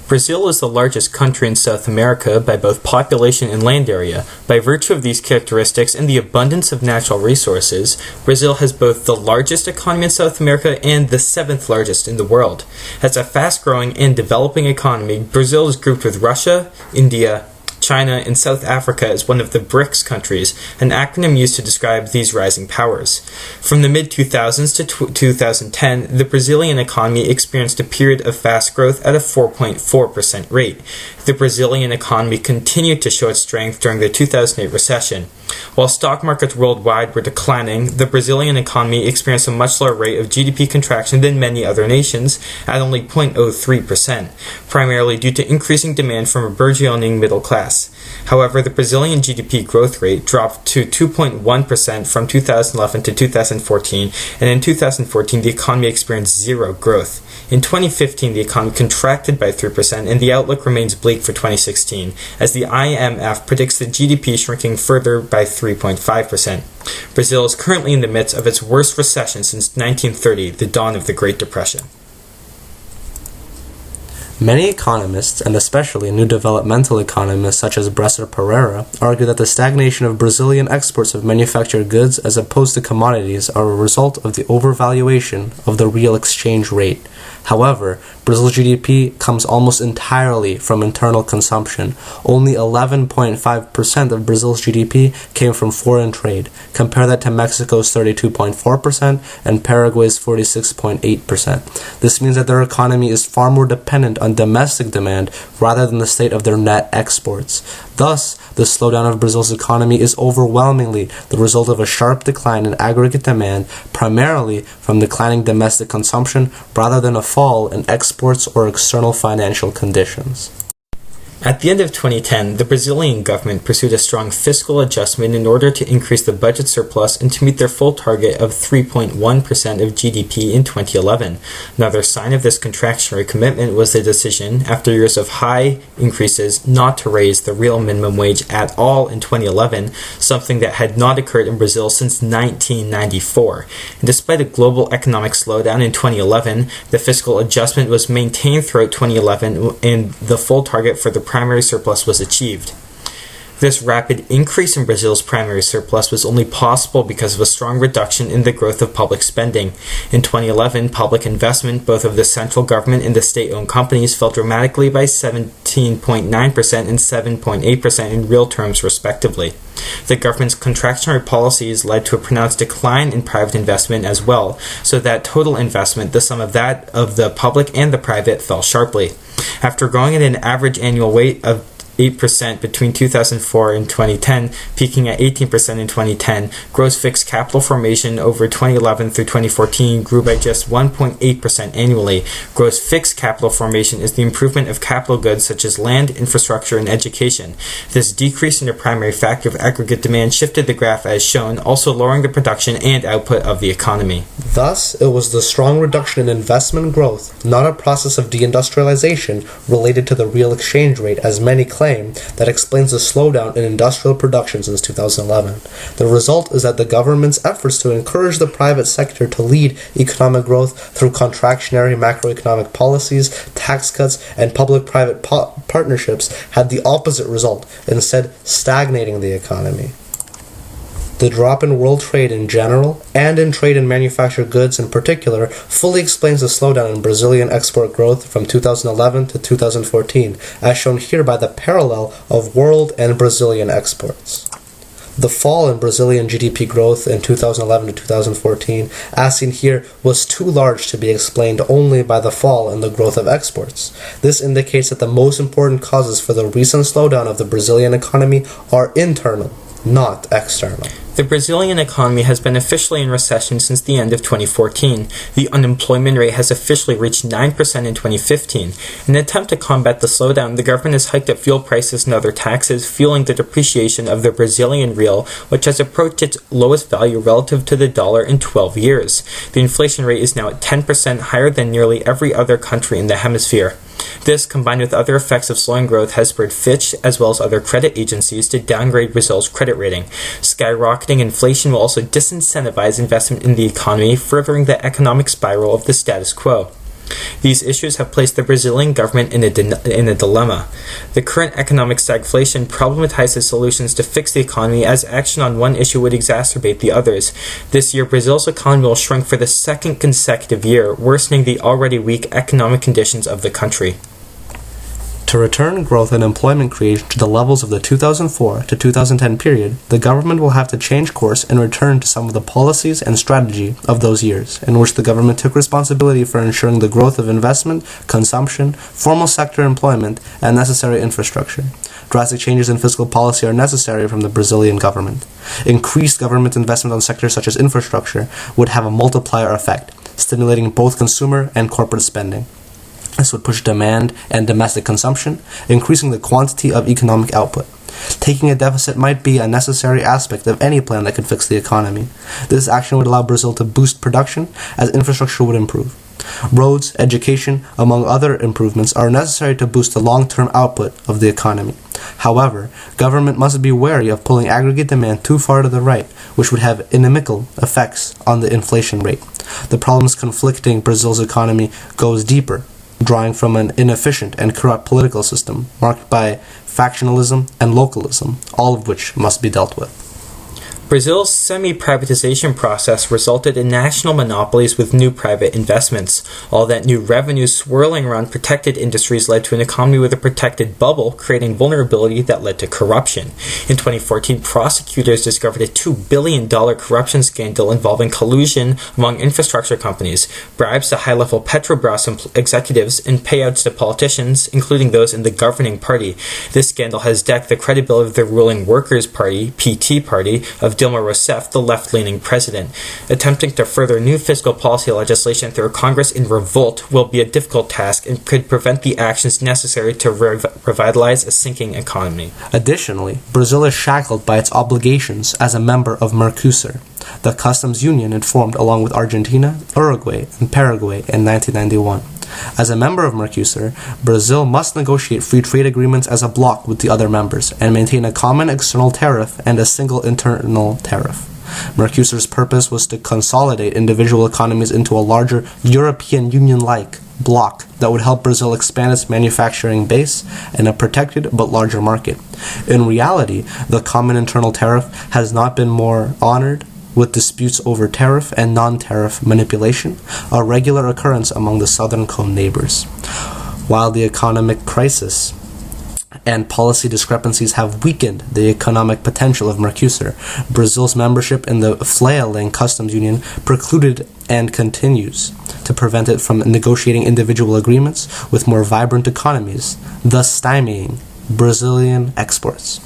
Brazil is the largest country in South America by both population and land area. By virtue of these characteristics and the abundance of natural resources, Brazil has both the largest economy in South America and the seventh largest in the world. As a fast-growing and developing economy, Brazil is grouped with Russia, India, China, and South Africa as one of the BRICS countries, an acronym used to describe these rising powers. From the mid-2000s to 2010, the Brazilian economy experienced a period of fast growth at a 4.4% rate. The Brazilian economy continued to show its strength during the 2008 recession. While stock markets worldwide were declining, the Brazilian economy experienced a much lower rate of GDP contraction than many other nations, at only 0.03%, primarily due to increasing demand from a burgeoning middle class. However, the Brazilian GDP growth rate dropped to 2.1% from 2011 to 2014, and in 2014 the economy experienced zero growth. In 2015, the economy contracted by 3%, and the outlook remains bleak for 2016, as the IMF predicts the GDP shrinking further by 3.5%. Brazil is currently in the midst of its worst recession since 1930, the dawn of the Great Depression. Many economists, and especially new developmental economists such as Bresser Pereira, argue that the stagnation of Brazilian exports of manufactured goods as opposed to commodities are a result of the overvaluation of the real exchange rate. However, Brazil's GDP comes almost entirely from internal consumption. Only 11.5% of Brazil's GDP came from foreign trade. Compare that to Mexico's 32.4% and Paraguay's 46.8%. This means that their economy is far more dependent on domestic demand rather than the state of their net exports. Thus, the slowdown of Brazil's economy is overwhelmingly the result of a sharp decline in aggregate demand, primarily from declining domestic consumption rather than a fall in exports or external financial conditions. At the end of 2010, the Brazilian government pursued a strong fiscal adjustment in order to increase the budget surplus and to meet their full target of 3.1% of GDP in 2011. Another sign of this contractionary commitment was the decision, after years of high increases, not to raise the real minimum wage at all in 2011, something that had not occurred in Brazil since 1994. And despite a global economic slowdown in 2011, the fiscal adjustment was maintained throughout 2011 and the full target for the primary surplus was achieved. This rapid increase in Brazil's primary surplus was only possible because of a strong reduction in the growth of public spending. In 2011, public investment, both of the central government and the state-owned companies, fell dramatically by 17.9% and 7.8% in real terms, respectively. The government's contractionary policies led to a pronounced decline in private investment as well, so that total investment, the sum of that of the public and the private, fell sharply. After growing at an average annual rate of 8% between 2004 and 2010, peaking at 18% in 2010, gross fixed capital formation over 2011 through 2014 grew by just 1.8% annually. Gross fixed capital formation is the improvement of capital goods such as land, infrastructure, and education. This decrease in the primary factor of aggregate demand shifted the graph as shown, also lowering the production and output of the economy. Thus, it was the strong reduction in investment growth, not a process of deindustrialization related to the real exchange rate as many claim, that explains the slowdown in industrial production since 2011. The result is that the government's efforts to encourage the private sector to lead economic growth through contractionary macroeconomic policies, tax cuts, and public-private partnerships had the opposite result, instead stagnating the economy. The drop in world trade in general, and in trade in manufactured goods in particular, fully explains the slowdown in Brazilian export growth from 2011 to 2014, as shown here by the parallel of world and Brazilian exports. The fall in Brazilian GDP growth in 2011 to 2014, as seen here, was too large to be explained only by the fall in the growth of exports. This indicates that the most important causes for the recent slowdown of the Brazilian economy are internal, not external. The Brazilian economy has been officially in recession since the end of 2014. The unemployment rate has officially reached 9% in 2015. In an attempt to combat the slowdown, the government has hiked up fuel prices and other taxes, fueling the depreciation of the Brazilian real, which has approached its lowest value relative to the dollar in 12 years. The inflation rate is now at 10% higher than nearly every other country in the hemisphere. This, combined with other effects of slowing growth, has spurred Fitch, as well as other credit agencies, to downgrade Brazil's credit rating. Skyrocketing inflation will also disincentivize investment in the economy, furthering the economic spiral of the status quo. These issues have placed the Brazilian government in a dilemma. The current economic stagflation problematizes solutions to fix the economy, as action on one issue would exacerbate the others. This year, Brazil's economy will shrink for the second consecutive year, worsening the already weak economic conditions of the country. To return growth and employment creation to the levels of the 2004 to 2010 period, the government will have to change course and return to some of the policies and strategy of those years, in which the government took responsibility for ensuring the growth of investment, consumption, formal sector employment, and necessary infrastructure. Drastic changes in fiscal policy are necessary from the Brazilian government. Increased government investment on sectors such as infrastructure would have a multiplier effect, stimulating both consumer and corporate spending. This would push demand and domestic consumption, increasing the quantity of economic output. Taking a deficit might be a necessary aspect of any plan that could fix the economy. This action would allow Brazil to boost production as infrastructure would improve. Roads, education, among other improvements, are necessary to boost the long-term output of the economy. However, government must be wary of pulling aggregate demand too far to the right, which would have inimical effects on the inflation rate. The problems conflicting Brazil's economy goes deeper, drawing from an inefficient and corrupt political system marked by factionalism and localism, all of which must be dealt with. Brazil's semi-privatization process resulted in national monopolies with new private investments. All that new revenue swirling around protected industries led to an economy with a protected bubble, creating vulnerability that led to corruption. In 2014, prosecutors discovered a $2 billion corruption scandal involving collusion among infrastructure companies, bribes to high-level Petrobras executives, and payouts to politicians, including those in the governing party. This scandal has decked the credibility of the ruling Workers' Party, PT Party, of Dilma Rousseff, the left-leaning president. Attempting to further new fiscal policy legislation through Congress in revolt will be a difficult task and could prevent the actions necessary to revitalize a sinking economy. Additionally, Brazil is shackled by its obligations as a member of Mercosur, the customs union it formed along with Argentina, Uruguay, and Paraguay in 1991. As a member of Mercosur, Brazil must negotiate free trade agreements as a bloc with the other members and maintain a common external tariff and a single internal tariff. Mercosur's purpose was to consolidate individual economies into a larger European Union-like bloc that would help Brazil expand its manufacturing base in a protected but larger market. In reality, the common internal tariff has not been more honored, with disputes over tariff and non-tariff manipulation a regular occurrence among the Southern Cone neighbors. While the economic crisis and policy discrepancies have weakened the economic potential of Mercosur, Brazil's membership in the flailing customs union precluded and continues to prevent it from negotiating individual agreements with more vibrant economies, thus stymieing Brazilian exports.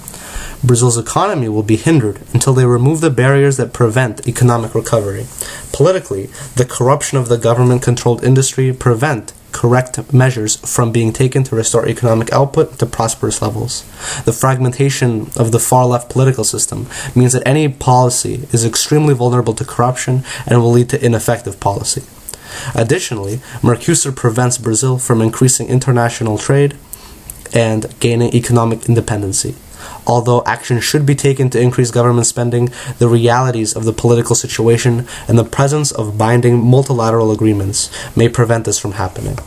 Brazil's economy will be hindered until they remove the barriers that prevent economic recovery. Politically, the corruption of the government-controlled industry prevent correct measures from being taken to restore economic output to prosperous levels. The fragmentation of the far-left political system means that any policy is extremely vulnerable to corruption and will lead to ineffective policy. Additionally, Mercosur prevents Brazil from increasing international trade and gaining economic independency. Although action should be taken to increase government spending, the realities of the political situation and the presence of binding multilateral agreements may prevent this from happening.